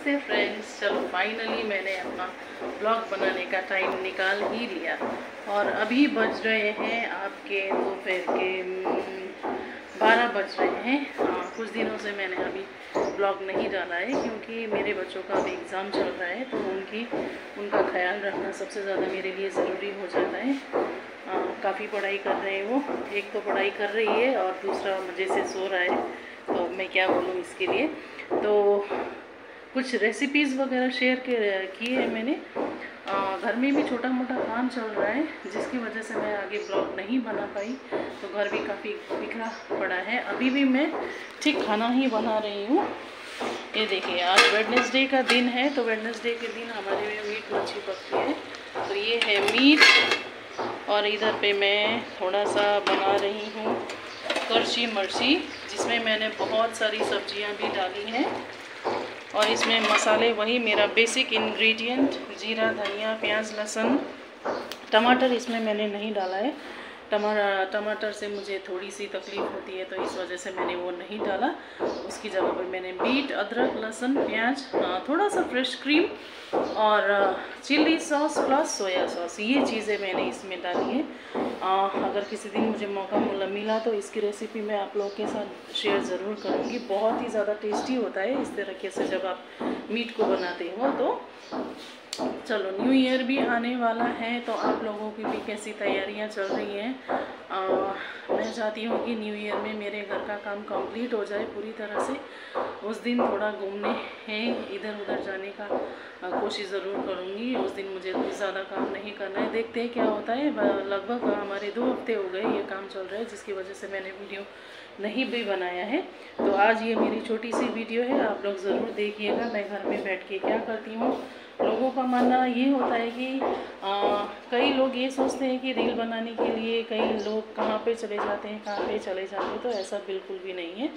नमस्ते फ्रेंड्स। चलो फाइनली मैंने अपना ब्लॉग बनाने का टाइम निकाल ही लिया और अभी बज रहे हैं आपके दोपहर के 12 बज रहे हैं। कुछ दिनों से मैंने अभी ब्लॉग नहीं डाला है क्योंकि मेरे बच्चों का अभी एग्ज़ाम चल रहा है, तो उनका ख्याल रखना सबसे ज़्यादा मेरे लिए ज़रूरी हो जाता है। काफ़ी पढ़ाई कर रहे हैं वो, एक तो पढ़ाई कर रही है और दूसरा मज़े से सो रहा है, तो मैं क्या बोलूँ इसके लिए। तो कुछ रेसिपीज़ वगैरह शेयर किए हैं मैंने। घर में भी छोटा मोटा काम चल रहा है जिसकी वजह से मैं आगे ब्लॉग नहीं बना पाई, तो घर भी काफ़ी बिखरा पड़ा है। अभी भी मैं ठीक खाना ही बना रही हूँ। ये देखिए, आज वेडनेसडे का दिन है, तो वेडनेसडे के दिन हमारे में मीट मच्छी पकती है। तो ये है मीट और इधर पे मैं थोड़ा सा बना रही हूँ करछी मर्ची, जिसमें मैंने बहुत सारी सब्जियाँ भी डाली हैं। और इसमें मसाले वही मेरा बेसिक इंग्रेडिएंट, जीरा, धनिया, प्याज, लहसुन, टमाटर इसमें मैंने नहीं डाला है। टमाटर से मुझे थोड़ी सी तकलीफ़ होती है, तो इस वजह से मैंने वो नहीं डाला। उसकी जगह पर मैंने बीट, अदरक, लहसुन, प्याज, थोड़ा सा फ्रेश क्रीम और chilli sauce plus soya sauce, ये चीज़ें मैंने इसमें डाली है। अगर किसी दिन मुझे मौका मिला तो इसकी रेसिपी मैं आप लोगों के साथ शेयर ज़रूर करूँगी। बहुत ही ज़्यादा टेस्टी होता है इस तरीके से जब आप मीट को बनाते हो। तो चलो, न्यू ईयर भी आने वाला है, तो आप लोगों की भी कैसी तैयारियां चल रही हैं। मैं चाहती हूँ कि न्यू ईयर में मेरे घर का काम कंप्लीट हो जाए पूरी तरह से। उस दिन थोड़ा घूमने हैं, इधर उधर जाने का कोशिश ज़रूर करूँगी। उस दिन मुझे कुछ ज़्यादा काम नहीं करना है, देखते हैं क्या होता है। लगभग हमारे 2 हफ्ते हो गए ये काम चल रहा है, जिसकी वजह से मैंने वीडियो नहीं भी बनाया है। तो आज ये मेरी छोटी सी वीडियो है, आप लोग ज़रूर देखिएगा मैं घर में बैठ के क्या करती हूँ। लोगों का मानना ये होता है कि कई लोग ये सोचते हैं कि रील बनाने के लिए कई लोग कहाँ पे चले जाते हैं, तो ऐसा बिल्कुल भी नहीं है।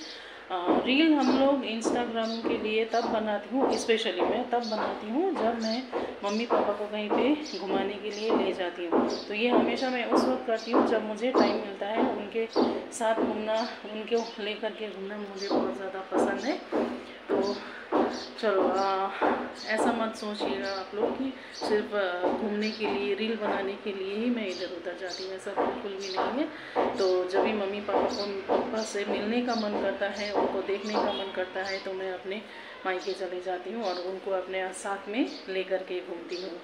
रील हम लोग इंस्टाग्राम के लिए तब बनाती हूँ, स्पेशली मैं तब बनाती हूँ जब मैं मम्मी पापा को कहीं पे घुमाने के लिए ले जाती हूँ। तो ये हमेशा मैं उस वक्त करती हूँ जब मुझे टाइम मिलता है। उनके साथ घूमना, उनको लेकर के घूमना मुझे बहुत ज़्यादा पसंद है। तो चलो, ऐसा मत सोचिएगा आप लोग कि सिर्फ घूमने के लिए, रील बनाने के लिए ही मैं इधर उधर जाती हूँ, ऐसा बिल्कुल भी नहीं है। तो जब भी मम्मी पापा से मिलने का मन करता है, उनको देखने का मन करता है, तो मैं अपने मायके चली जाती हूँ और उनको अपने साथ में लेकर के घूमती हूँ।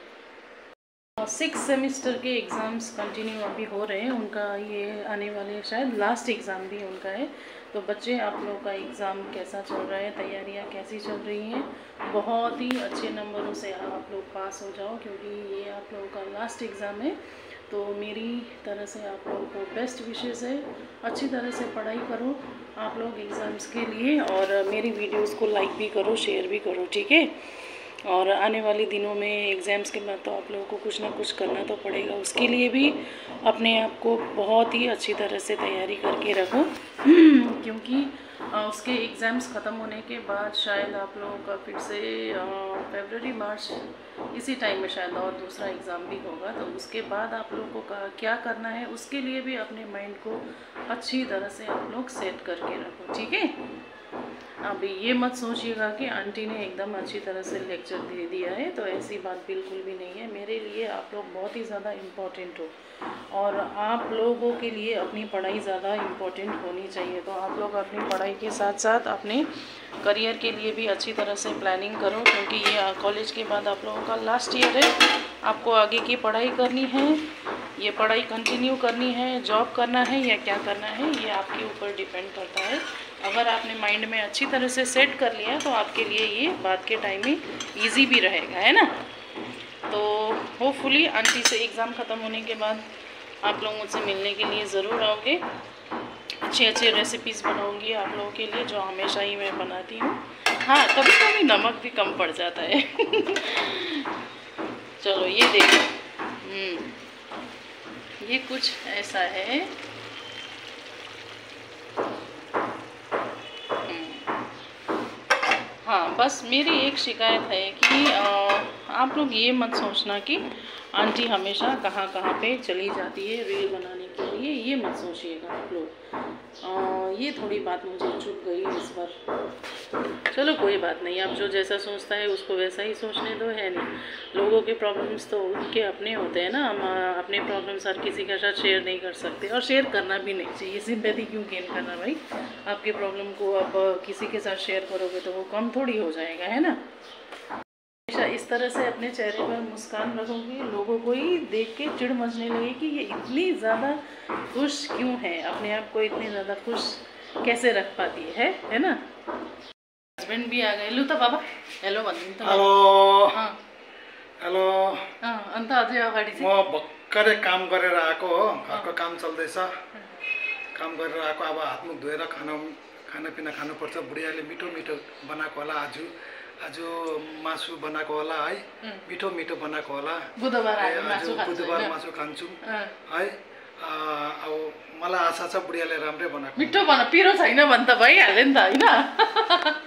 6 सेमेस्टर के एग्ज़ाम्स कंटिन्यू अभी हो रहे हैं, उनका ये आने वाले शायद लास्ट एग्ज़ाम भी उनका है। तो बच्चे, आप लोगों का एग्ज़ाम कैसा चल रहा है, तैयारियां कैसी चल रही हैं? बहुत ही अच्छे नंबरों से आप लोग पास हो जाओ, क्योंकि ये आप लोगों का लास्ट एग्ज़ाम है। तो मेरी तरह से आप लोगों को बेस्ट विशेज़ है। अच्छी तरह से पढ़ाई करो आप लोग एग्ज़ाम्स के लिए, और मेरी वीडियोज़ को लाइक भी करो, शेयर भी करो, ठीक है। और आने वाले दिनों में एग्ज़ाम्स के बाद तो आप लोगों को कुछ ना कुछ करना तो पड़ेगा, उसके लिए भी अपने आप को बहुत ही अच्छी तरह से तैयारी करके रखो। क्योंकि उसके एग्ज़ाम्स ख़त्म होने के बाद शायद आप लोगों का फिर से फरवरी मार्च इसी टाइम में शायद और दूसरा एग्ज़ाम भी होगा। तो उसके बाद आप लोगों को क्या करना है, उसके लिए भी अपने माइंड को अच्छी तरह से आप लोग सेट करके रखो, ठीक है। अभी ये मत सोचिएगा कि आंटी ने एकदम अच्छी तरह से लेक्चर दे दिया है, तो ऐसी बात बिल्कुल भी नहीं है। मेरे लिए आप लोग बहुत ही ज़्यादा इम्पोर्टेंट हो, और आप लोगों के लिए अपनी पढ़ाई ज़्यादा इम्पोर्टेंट होनी चाहिए। तो आप लोग अपनी पढ़ाई के साथ साथ अपने करियर के लिए भी अच्छी तरह से प्लानिंग करो, क्योंकि ये कॉलेज के बाद आप लोगों का लास्ट ईयर है। आपको आगे की पढ़ाई करनी है, ये पढ़ाई कंटिन्यू करनी है, जॉब करना है या क्या करना है, ये आपके ऊपर डिपेंड करता है। अगर आपने माइंड में अच्छी तरह से सेट कर लिया तो आपके लिए ये बाद के टाइम में ईजी भी रहेगा, है ना। तो होपफुली आंटी से एग्ज़ाम ख़त्म होने के बाद आप लोग मुझसे मिलने के लिए ज़रूर आओगे। अच्छी अच्छी रेसिपीज़ बनाऊंगी आप लोगों के लिए, जो हमेशा ही मैं बनाती हूँ। हाँ, कभी कभी नमक भी कम पड़ जाता है। चलो, ये देखो, ये कुछ ऐसा है। हाँ, बस मेरी एक शिकायत है कि आप लोग ये मत सोचना कि आंटी हमेशा कहाँ कहाँ पे चली जाती है रील बनाने के लिए, ये मत सोचिएगा आप लोग। ये थोड़ी बात मुझे चुप गई इस बार। चलो कोई बात नहीं, आप जो जैसा सोचता है उसको वैसा ही सोचने दो, है नहीं। लोगों के प्रॉब्लम्स तो उनके अपने होते हैं ना, हम अपने प्रॉब्लम्स हर किसी के साथ शेयर नहीं कर सकते, और शेयर करना भी नहीं चाहिए। सिंपैथी क्यों गेन करना भाई, आपके प्रॉब्लम को आप किसी के साथ शेयर करोगे तो वो कम थोड़ी हो जाएगा, है ना। हमेशा इस तरह से अपने चेहरे पर मुस्कान रखोगे, लोगों को ही देख के चिढ़ मचने लगे कि ये इतनी ज़्यादा खुश क्यों है, अपने आप को इतनी ज़्यादा खुश कैसे रख पाती है ना। हस्बैंड भी आ गए। लु त बाबा हेलो भनिदिनु त। हेलो हेलो अन्त अझै अगाडि म भर्खरै काम गरेर आएको हो, घरको काम चल्दैछ, काम गरेर आएको। अब हातमुख धोएर खानापिना खानुपर्छ। बुढियाले मिठो मिठो बनाएको होला, आज मासु बनाएको होला है, मिठो मिठो बनाएको होला। बुधबार मासु खान्छु है। अब मलाई आशा छ बुढियाले राम्रै बनाएको। मिठो बना, पिरो छैन भने त भइहाल्यो नि त, होइन।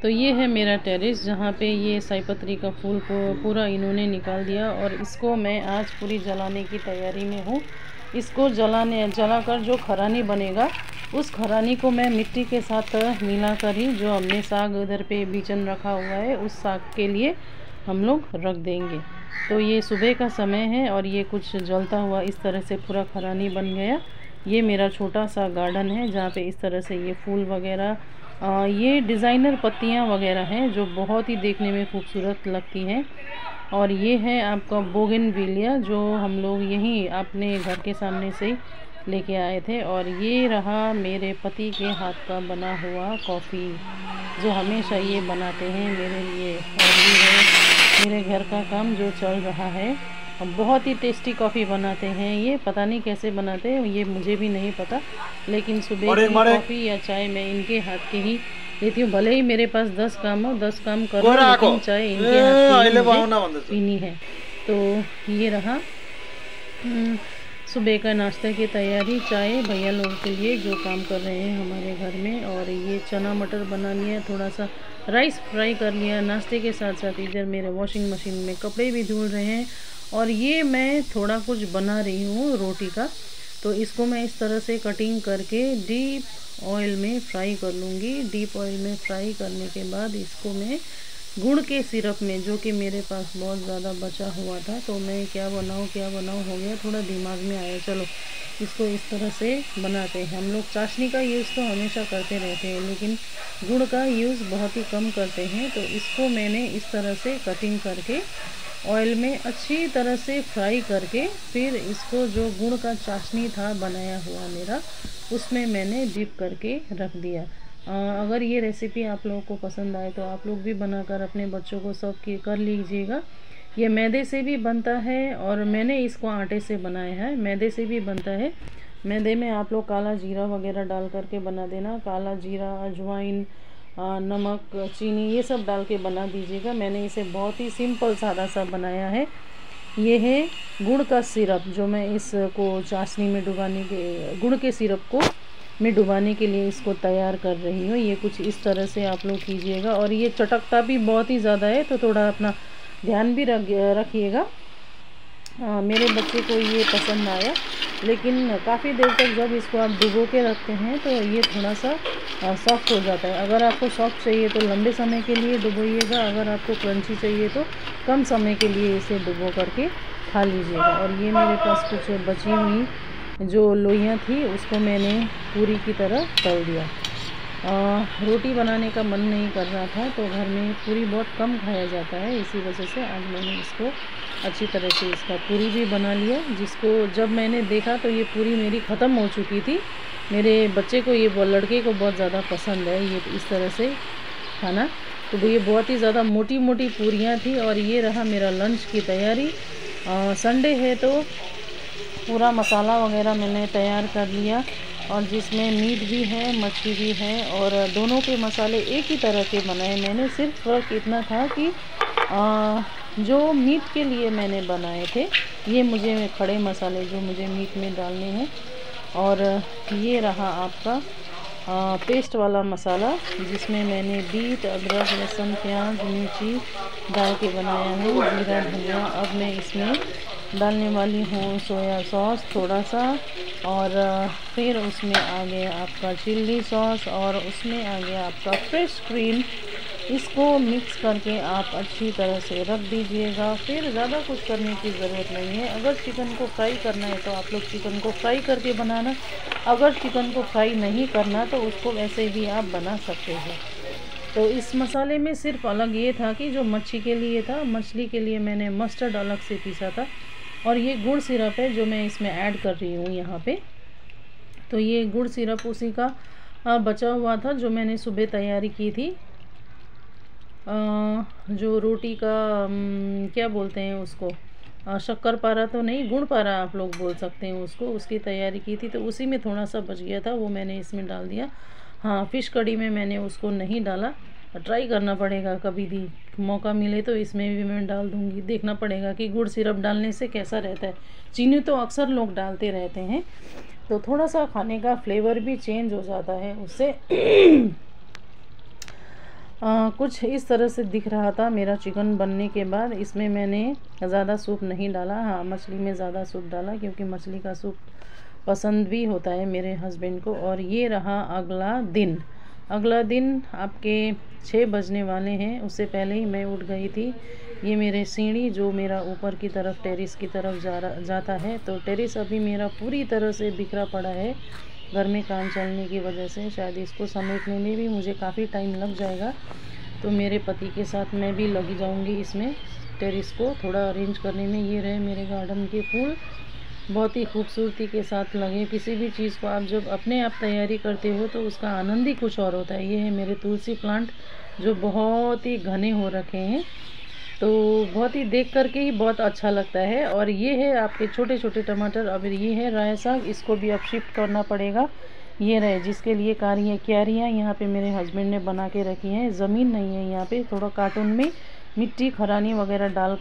तो ये है मेरा टेरेस, जहाँ पे ये साईपत्री का फूल को पूरा इन्होंने निकाल दिया, और इसको मैं आज पूरी जलाने की तैयारी में हूँ। इसको जलाकर जो खरानी बनेगा, उस खरानी को मैं मिट्टी के साथ मिलाकर ही, जो हमने साग उधर पे बीजन रखा हुआ है, उस साग के लिए हम लोग रख देंगे। तो ये सुबह का समय है और ये कुछ जलता हुआ इस तरह से पूरा खरानी बन गया। ये मेरा छोटा सा गार्डन है जहाँ पे इस तरह से ये फूल वगैरह, ये डिज़ाइनर पत्तियाँ वगैरह हैं जो बहुत ही देखने में खूबसूरत लगती हैं। और ये है आपका बोगनविलिया, जो हम लोग यहीं अपने घर के सामने से लेके आए थे। और ये रहा मेरे पति के हाथ का बना हुआ कॉफ़ी, जो हमेशा ये बनाते हैं मेरे लिए। और ये है मेरे घर का काम जो चल रहा है। बहुत ही टेस्टी कॉफ़ी बनाते हैं ये, पता नहीं कैसे बनाते हैं ये मुझे भी नहीं पता, लेकिन सुबह की कॉफ़ी या चाय मैं इनके हाथ के ही लेती हूँ। भले ही मेरे पास 10 काम हो, 10 काम करो, लेकिन चाय इनके हाथ की पीनी है। तो ये रहा सुबह का नाश्ते की तैयारी, चाय भैया लोगों के लिए जो काम कर रहे हैं हमारे घर में। और ये चना मटर बना लिया, थोड़ा सा राइस फ्राई कर लिया नाश्ते के साथ साथ। इधर मेरे वॉशिंग मशीन में कपड़े भी धुल रहे हैं। और ये मैं थोड़ा कुछ बना रही हूँ रोटी का, तो इसको मैं इस तरह से कटिंग करके डीप ऑयल में फ्राई कर लूँगी। डीप ऑयल में फ्राई करने के बाद इसको मैं गुड़ के सिरप में, जो कि मेरे पास बहुत ज़्यादा बचा हुआ था, तो मैं क्या बनाऊँ हो गया, थोड़ा दिमाग में आया चलो इसको इस तरह से बनाते हैं। हम लोग चाशनी का यूज़ तो हमेशा करते रहते हैं, लेकिन गुड़ का यूज़ बहुत ही कम करते हैं। तो इसको मैंने इस तरह से कटिंग करके ऑयल में अच्छी तरह से फ्राई करके, फिर इसको जो गुड़ का चाशनी था बनाया हुआ मेरा, उसमें मैंने डिप करके रख दिया। अगर ये रेसिपी आप लोगों को पसंद आए तो आप लोग भी बनाकर अपने बच्चों को सर्व कर लीजिएगा। ये मैदे से भी बनता है और मैंने इसको आटे से बनाया है। मैदे से भी बनता है, मैदे में आप लोग काला जीरा वगैरह डाल करके बना देना। काला जीरा, अजवाइन, नमक, चीनी, ये सब डाल के बना दीजिएगा। मैंने इसे बहुत ही सिंपल सादा सा बनाया है। ये है गुड़ का सिरप, जो मैं इसको चाशनी में डुबाने के, गुड़ के सिरप को मैं डुबाने के लिए इसको तैयार कर रही हूँ। ये कुछ इस तरह से आप लोग कीजिएगा। और ये चटकता भी बहुत ही ज़्यादा है, तो थोड़ा अपना ध्यान भी रखिएगा। मेरे बच्चे को ये पसंद आया, लेकिन काफ़ी देर तक जब इसको आप डुबो के रखते हैं तो ये थोड़ा सा सॉफ्ट हो जाता है। अगर आपको सॉफ्ट चाहिए तो लंबे समय के लिए डुबोइएगा, अगर आपको क्रंची चाहिए तो कम समय के लिए इसे डुबो करके खा लीजिएगा। और ये मेरे पास कुछ बची हुई जो लोइयाँ थी, उसको मैंने पूरी की तरह तल दिया। रोटी बनाने का मन नहीं कर रहा था, तो घर में पूरी बहुत कम खाया जाता है, इसी वजह से आज मैंने इसको अच्छी तरह से इसका पूरी भी बना लिया। जिसको जब मैंने देखा तो ये पूरी मेरी ख़त्म हो चुकी थी। मेरे बच्चे को, ये लड़के को बहुत ज़्यादा पसंद है ये इस तरह से खाना। तो ये बहुत ही ज़्यादा मोटी मोटी पूरियाँ थी। और ये रहा मेरा लंच की तैयारी। संडे है तो पूरा मसाला वगैरह मैंने तैयार कर लिया, और जिसमें मीट भी है, मछली भी है, और दोनों के मसाले एक ही तरह के बनाए मैंने। सिर्फ फ़र्क इतना था कि जो मीट के लिए मैंने बनाए थे, ये मुझे खड़े मसाले जो मुझे मीट में डालने हैं। और ये रहा आपका पेस्ट वाला मसाला, जिसमें मैंने बीट, अदरक, लहसुन, प्याज, मिर्ची डाल के बनाया है, जीरा, धनिया। अब मैं इसमें डालने वाली हूँ सोया सॉस थोड़ा सा, और फिर उसमें आ गया आपका चिल्ली सॉस और उसमें आ गया आपका फ्रेश क्रीम। इसको मिक्स करके आप अच्छी तरह से रख दीजिएगा। फिर ज़्यादा कुछ करने की ज़रूरत नहीं है। अगर चिकन को फ्राई करना है तो आप लोग चिकन को फ्राई करके बनाना, अगर चिकन को फ्राई नहीं करना तो उसको वैसे भी आप बना सकते हो। तो इस मसाले में सिर्फ अलग ये था कि जो मच्छी के लिए था, मछली के लिए मैंने मस्टर्ड अलग से पीसा था और ये गुड़ सिरप है जो मैं इसमें ऐड कर रही हूँ यहाँ पे। तो ये गुड़ सिरप उसी का बचा हुआ था जो मैंने सुबह तैयारी की थी। जो रोटी का क्या बोलते हैं उसको, शक्कर पारा तो नहीं, गुड़ पारा आप लोग बोल सकते हैं उसको, उसकी तैयारी की थी। तो उसी में थोड़ा सा बच गया था, वो मैंने इसमें डाल दिया। हाँ, फ़िश कड़ी में मैंने उसको नहीं डाला। ट्राई करना पड़ेगा, कभी भी मौका मिले तो इसमें भी मैं डाल दूँगी। देखना पड़ेगा कि गुड़ सिरप डालने से कैसा रहता है। चीनी तो अक्सर लोग डालते रहते हैं, तो थोड़ा सा खाने का फ्लेवर भी चेंज हो जाता है उससे। कुछ इस तरह से दिख रहा था मेरा चिकन बनने के बाद। इसमें मैंने ज़्यादा सूप नहीं डाला। हाँ, मछली में ज़्यादा सूप डाला क्योंकि मछली का सूप पसंद भी होता है मेरे हस्बैंड को। और ये रहा अगला दिन। अगला दिन आपके 6 बजने वाले हैं, उससे पहले ही मैं उठ गई थी। ये मेरे सीढ़ी जो मेरा ऊपर की तरफ टेरेस की तरफ जाता है, तो टेरेस अभी मेरा पूरी तरह से बिखरा पड़ा है घर में काम चलने की वजह से। शायद इसको समेटने में भी मुझे काफ़ी टाइम लग जाएगा, तो मेरे पति के साथ मैं भी लगी जाऊंगी इसमें, टेरेस को थोड़ा अरेंज करने में। ये रहे मेरे गार्डन के फूल, बहुत ही खूबसूरती के साथ लगे। किसी भी चीज़ को आप जब अपने आप तैयारी करते हो तो उसका आनंद ही कुछ और होता है। ये है मेरे तुलसी प्लांट जो बहुत ही घने हो रखे हैं, तो बहुत ही देख करके ही बहुत अच्छा लगता है। और ये है आपके छोटे छोटे टमाटर। अब ये है राय साग, इसको भी अब शिफ्ट करना पड़ेगा। ये रहे जिसके लिए क्यारियाँ यहाँ पे मेरे हस्बैंड ने बना के रखी हैं। ज़मीन नहीं है यहाँ पे, थोड़ा कार्टून में मिट्टी खरानी वगैरह डाल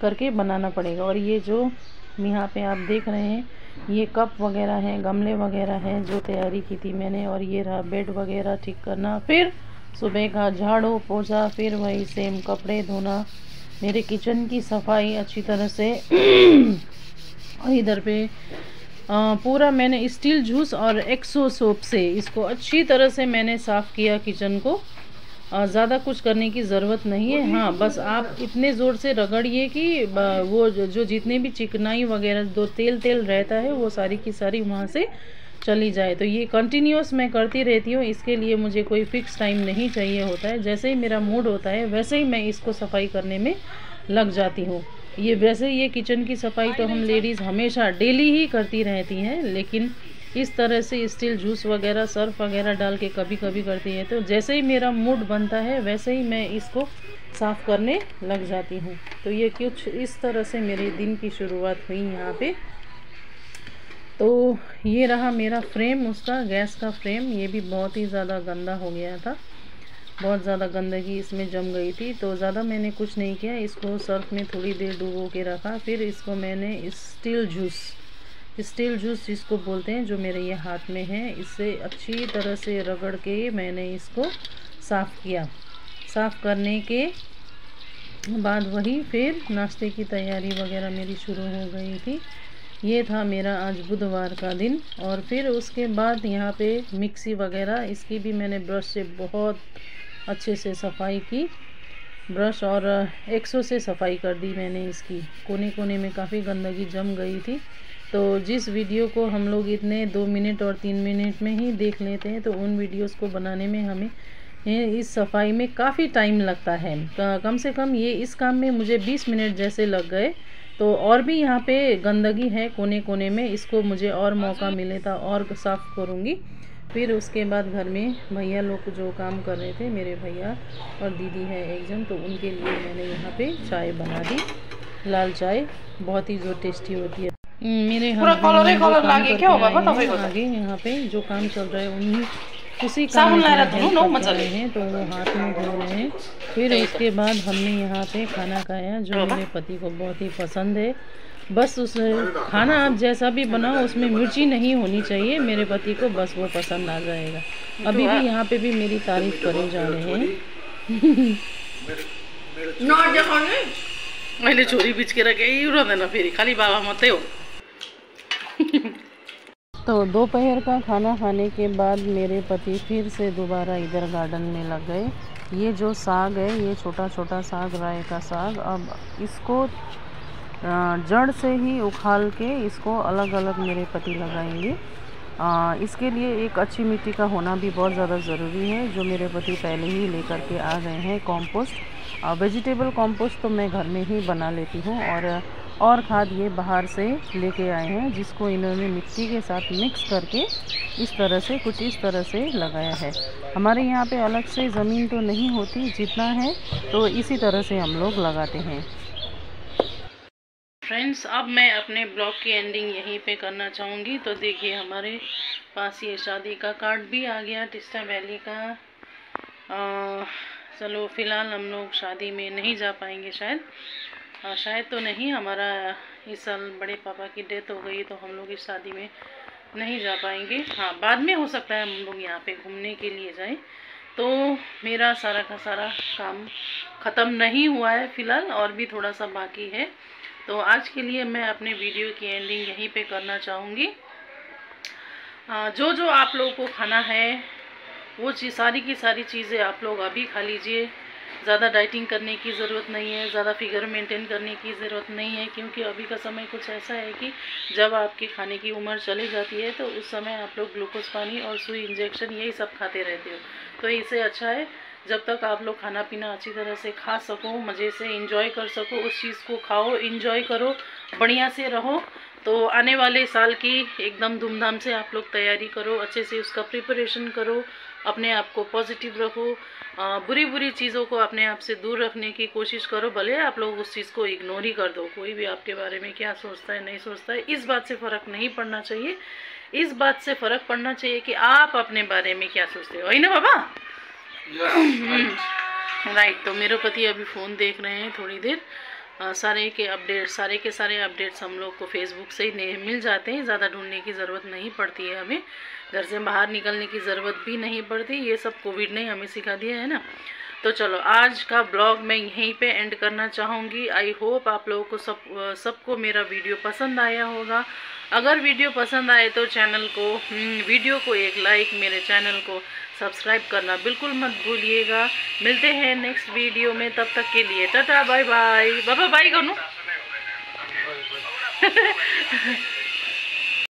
करके बनाना पड़ेगा। और ये जो यहाँ पे आप देख रहे हैं, ये कप वगैरह हैं, गमले वगैरह हैं जो तैयारी की थी मैंने। और ये रहा बेड वगैरह ठीक करना, फिर सुबह का झाड़ू पोछा, फिर वही सेम कपड़े धोना, मेरे किचन की सफाई अच्छी तरह से। और इधर पे पूरा मैंने स्टील जूस और एक्सो सोप से इसको अच्छी तरह से मैंने साफ़ किया किचन को। ज़्यादा कुछ करने की ज़रूरत नहीं है। हाँ, बस आप इतने ज़ोर से रगड़िए कि वो जो जितने भी चिकनाई वगैरह जो तेल रहता है वो सारी की सारी वहाँ से चली जाए। तो ये कंटिन्यूस मैं करती रहती हूँ, इसके लिए मुझे कोई फ़िक्स टाइम नहीं चाहिए होता है। जैसे ही मेरा मूड होता है वैसे ही मैं इसको सफाई करने में लग जाती हूँ। ये वैसे ये किचन की सफाई तो हम लेडीज़ हमेशा डेली ही करती रहती हैं, लेकिन इस तरह से स्टील जूस वगैरह सर्फ वगैरह डाल के कभी कभी करती है। तो जैसे ही मेरा मूड बनता है वैसे ही मैं इसको साफ़ करने लग जाती हूँ। तो ये कुछ इस तरह से मेरे दिन की शुरुआत हुई यहाँ पे। तो ये रहा मेरा फ्रेम, उसका गैस का फ्रेम। ये भी बहुत ही ज़्यादा गंदा हो गया था, बहुत ज़्यादा गंदगी इसमें जम गई थी। तो ज़्यादा मैंने कुछ नहीं किया, इसको सर्फ में थोड़ी देर डुबो के रखा। फिर इसको मैंने स्टील जूस जिसको बोलते हैं, जो मेरे ये हाथ में है, इससे अच्छी तरह से रगड़ के मैंने इसको साफ़ किया। साफ़ करने के बाद वही फिर नाश्ते की तैयारी वगैरह मेरी शुरू हो गई थी। ये था मेरा आज बुधवार का दिन। और फिर उसके बाद यहाँ पे मिक्सी वगैरह, इसकी भी मैंने ब्रश से बहुत अच्छे से सफाई की, ब्रश और एक्सो से सफाई कर दी मैंने। इसकी कोने कोने में काफ़ी गंदगी जम गई थी। तो जिस वीडियो को हम लोग इतने 2 मिनट और 3 मिनट में ही देख लेते हैं, तो उन वीडियोस को बनाने में हमें इस सफाई में काफ़ी टाइम लगता है। कम से कम ये इस काम में मुझे 20 मिनट जैसे लग गए। तो और भी यहाँ पे गंदगी है कोने कोने में, इसको मुझे और मौका मिले था और साफ़ करूँगी। फिर उसके बाद घर में भैया लोग जो काम कर रहे थे, मेरे भैया और दीदी है एक जन, तो उनके लिए मैंने यहाँ पे चाय बना दी, लाल चाय, बहुत ही जो टेस्टी होती है। मेरे आगे यहाँ पे जो काम चल रहा है उन्हीं उसी काम में हैं, तो वो हाथ में धो रहे हैं। फिर उसके बाद हमने यहाँ पे खाना खाया जो मेरे पति को बहुत ही पसंद है। बस उस खाना आप जैसा भी बनाओ उसमें मिर्ची नहीं होनी चाहिए, मेरे पति को बस वो पसंद आ जाएगा। अभी भी यहाँ पे भी मेरी तारीफ करे जा रहे हैं। मैले छोरी बिच के रखे फिर खाली बाबा मत हो। तो दोपहर का खाना खाने के बाद मेरे पति फिर से दोबारा इधर गार्डन में लग गए। ये जो साग है, ये छोटा छोटा साग, राई का साग, अब इसको जड़ से ही उखाड़ के इसको अलग अलग मेरे पति लगाएंगे। इसके लिए एक अच्छी मिट्टी का होना भी बहुत ज़्यादा ज़रूरी है, जो मेरे पति पहले ही लेकर के आ गए हैं। कॉम्पोस्ट, वेजिटेबल कॉम्पोस्ट तो मैं घर में ही बना लेती हूँ, और खाद ये बाहर से लेके आए हैं, जिसको इन्होंने मिट्टी के साथ मिक्स करके इस तरह से, कुछ इस तरह से लगाया है। हमारे यहाँ पे अलग से ज़मीन तो नहीं होती, जितना है तो इसी तरह से हम लोग लगाते हैं। फ्रेंड्स, अब मैं अपने ब्लॉग की एंडिंग यहीं पे करना चाहूँगी। तो देखिए, हमारे पास ये शादी का कार्ड भी आ गया, टिस्टा वैली का। चलो फ़िलहाल हम लोग शादी में नहीं जा पाएंगे शायद, शायद तो नहीं, हमारा इस साल बड़े पापा की डेथ हो गई, तो हम लोग इस शादी में नहीं जा पाएंगे। हाँ, बाद में हो सकता है हम लोग यहाँ पे घूमने के लिए जाएं। तो मेरा सारा का सारा काम ख़त्म नहीं हुआ है फ़िलहाल, और भी थोड़ा सा बाकी है। तो आज के लिए मैं अपने वीडियो की एंडिंग यहीं पे करना चाहूँगी। जो जो आप लोगों को खाना है, वो सारी की सारी चीज़ें आप लोग अभी खा लीजिए। ज़्यादा डाइटिंग करने की ज़रूरत नहीं है, ज़्यादा फिगर मेंटेन करने की ज़रूरत नहीं है, क्योंकि अभी का समय कुछ ऐसा है कि जब आपके खाने की उम्र चली जाती है, तो उस समय आप लोग ग्लूकोज पानी और सुई इंजेक्शन यही सब खाते रहते हो। तो इससे अच्छा है जब तक आप लोग खाना पीना अच्छी तरह से खा सको, मज़े से इंजॉय कर सको, उस चीज़ को खाओ, इंजॉय करो, बढ़िया से रहो। तो आने वाले साल की एकदम धूमधाम से आप लोग तैयारी करो, अच्छे से उसका प्रिपरेशन करो, अपने आप को पॉजिटिव रखो, बुरी बुरी चीज़ों को अपने आप से दूर रखने की कोशिश करो। भले आप लोग उस चीज़ को इग्नोर ही कर दो, कोई भी आपके बारे में क्या सोचता है नहीं सोचता है, इस बात से फ़र्क नहीं पड़ना चाहिए। इस बात से फ़र्क पड़ना चाहिए कि आप अपने बारे में क्या सोचते हो, है ना बाबा? राइट। तो मेरे पति अभी फ़ोन देख रहे हैं थोड़ी देर। सारे के सारे अपडेट्स हम लोग को फेसबुक से ही मिल जाते हैं, ज़्यादा ढूंढने की ज़रूरत नहीं पड़ती है, हमें घर से बाहर निकलने की ज़रूरत भी नहीं पड़ती। ये सब कोविड ने हमें सिखा दिया है ना। तो चलो, आज का ब्लॉग मैं यहीं पे एंड करना चाहूँगी। आई होप आप लोगों को सबको मेरा वीडियो पसंद आया होगा। अगर वीडियो पसंद आए तो वीडियो को एक लाइक, मेरे चैनल को सब्सक्राइब करना बिल्कुल मत भूलिएगा। मिलते हैं नेक्स्ट वीडियो में, तब तक के लिए टाटा बाय बाय। बाबा बाय करो।